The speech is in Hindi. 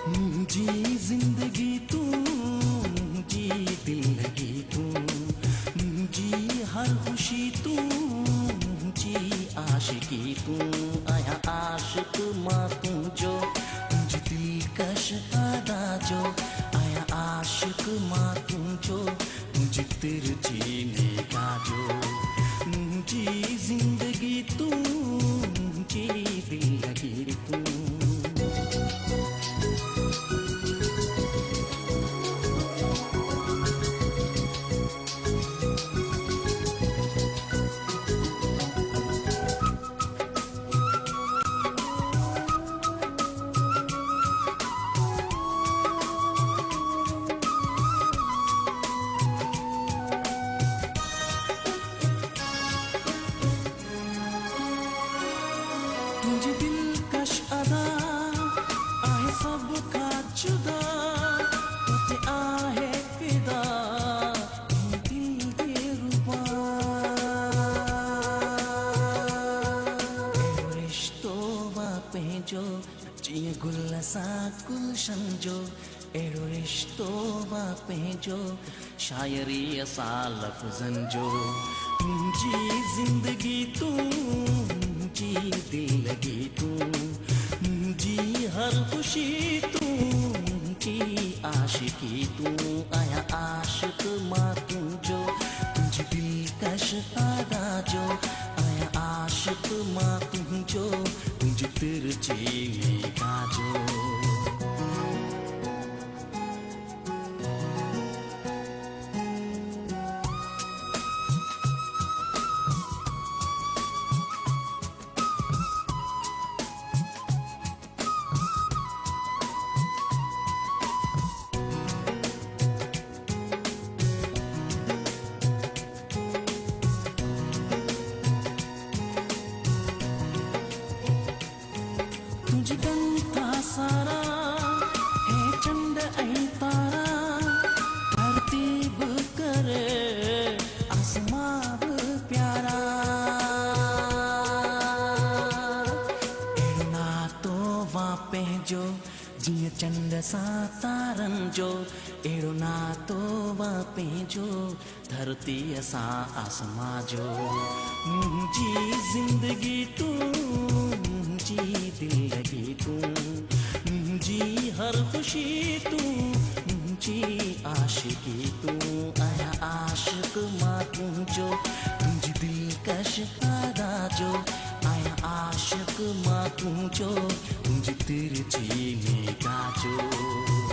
जी जिंदगी तू, जी दिल लगी तू, जी हर खुशी तू, जी आशिकी तू। आया आशिक माँ तू जो, जी दिलकश अदा जो। आया आशिक माँ तू जो, जी तेरे जीने का जो। जी जिंदगी तू, जी दिल लगी तू। तुझे दिलकश अदा आहे सबका जुदा, तुझे आहे फिदा दिल दिलरुबा। एड़ो रिश्तो वापे जो, जिए गुल सा गुलशन जो। एड़ो रिश्तो वापे जो, शायरी असा लफ्ज़न जो। जी जिंदगी तू, जी दिल लगी तू, जी हर खुशी तू, जी आशिकी तू। आया आशिक माँ तू जो, जी दिलकश अदा जो। आया आशिक माँ तू जो, जी तेरे जीने का जो। तुझ गंता सारा है चंद ऐ तारा, धरती भी करे आसमां भी प्यारा। एड़ो नातो वापे जो, जिए चंद सा तारन जो। एड़ो नातो वापे जो, धरती असा आसमां जो। जी जिंदगी तू, जी दिल लगी तू, जी हर खुशी तू, जी आशिकी तू। आया आशिक माँ तू जो, जी दिलकश अदा जो। आया आशिक माँ तू जो, जी तेरे जीने का जो।